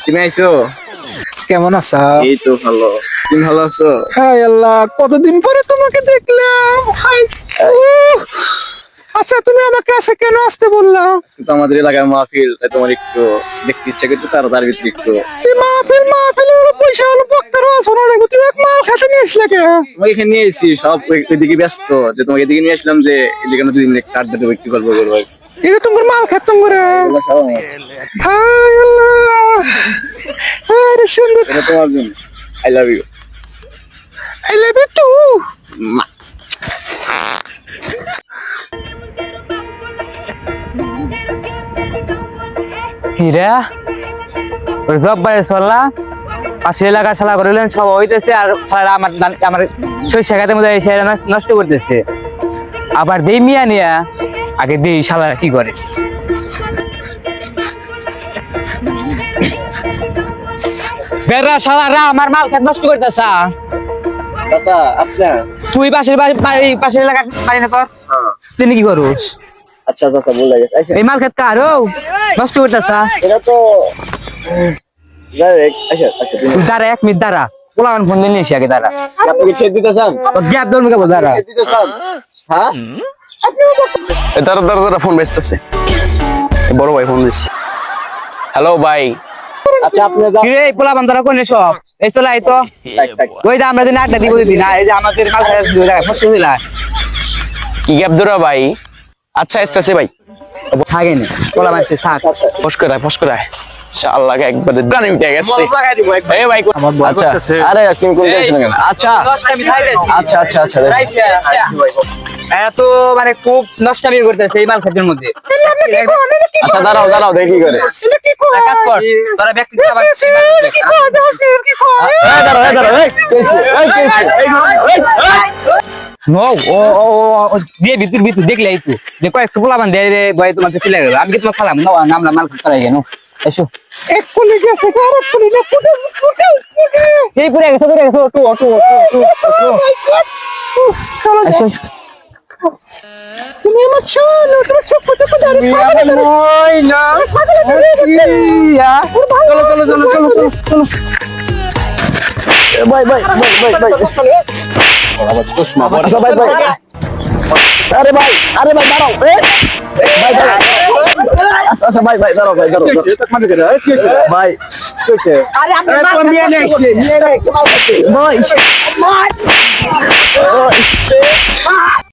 তুমি আইছো? কেমন আছো? এই তো ভালো। তুমি ভালো আছো? হাই আল্লাহ, কতদিন পরে তোমাকে দেখলাম। হাই। উহ, আচ্ছা, তুমি আমাকে কাছে কেন আসতে বললাম? কিন্তু আমাদের এলাকার মাহফিল, তাই তোমার একটু দেখতে ইচ্ছা করতে, তার ভিতরে একটু এই মাহফিল হলো পয়সা হলো বক্তারও আছে না রে, তুমি এক মাল খেতে নিয়ে আসলে কে? তোমাকে এখানে নিয়ে এসেছি, সব ওইদিকে ব্যস্ত, যে তোমাকে এদিকে নিয়ে আসলাম যে এদিকে আমরা 2 দিন একটু আড্ডা দেবো, একটু গল্প করবো। এটা তোমার মাল খেতাম করে। এগুলো সব আমার। হাই আল্লাহ, আরে সুন্দর। এটা তোমার জন্য। I love you. I love you too. কিরা ওই জব্বারে চললা পাশে এলাকার শালা করলেন সব হইতেছে আর শালা আমার শস্য খাতে মধ্যে এসে নষ্ট করতেছে। আবার দেই মিয়া নিয়া আগে দেই শালা কি করে। বেড়া শালারা আমার মাল খেত নষ্ট করতেছা। চাচা, আপনার? তুই পাশের এলাকার বাড়ি না তোর? তুই কি করুস? আচ্ছা চাচা, বলে গেছে। আচ্ছা, এই মাল খেত কার নষ্ট করতেছা? এটা তো আচ্ছা আচ্ছা, তুই দাঁড়া 1 মিনিট দাঁড়া, পোলাগান ফোন দিয়ে নিয়েছি আগে দাঁড়া। আপনি কি ছেড়ে দিতে চান? তোর গ্যাপ ধর্ম কেবল দাঁড়া। ছেড়ে দিতে চান? হ্যাঁ, দাঁড়া দাঁড়া দাঁড়া, ফোন বেচতেছে। বড় ভাই ফোন দিচ্ছে। হ্যালো ভাই। আচ্ছা আপনি যান। কিরে এই পোলাগান ধরা কোন সব? এই চলে আই তো। ওই যে আমরা দিন আড্ডা দিব দিন, এই যে আমাদের মাল খাওয়া শুরু হয়ে গেছে বুঝলা? কি গ্যাপ ধরা ভাই? আচ্ছা আসতেছে ভাই। থাকে না পোলাগান সে থাক। ফস করে শাল্লাহ একবারে প্রাণ মিটে গেছে। এই ভাই আচ্ছা, আরে তুমি কোন টেনশন কেন? আচ্ছা আচ্ছা আচ্ছা আচ্ছা এত মানে খুব নষ্টামি করতেছে এই মাল খাদ্যের মধ্যে। আচ্ছা দাঁড়াও দাঁড়াও, দেখি করে। এক কাজ কর, তোরা ব্যক্তি খাবার এই দাঁড়াও এই দাঁড়াও, এই কইছে এই কইছে নো ও দিয়ে ভিতর দেখলে এই তো দেখো একটু পোলাগান দে রে ভাই, তোমাকে চলে গেল। আমি কি তোমাকে খালাম না? নামলা মাল খাই কেন? এসো এক কুলি গেছে, আর এক কুলি না, ফুটে। এই পুরে গেছে অটো এসো। তুমি আমার শোনো, তোমার সব ফুটে ফুটে আর চলো ভাই ভাই ভাই ভাই ভাই চশমা বড়। আচ্ছা ভাই ভাই, আরে ভাই দাঁড়াও, ভাই দাঁড়াও। আচ্ছা ভাই দাঁড়াও, ভাই দাঁড়াও ভাই। আরে আপনি মাল নিয়ে আসছে, ভাই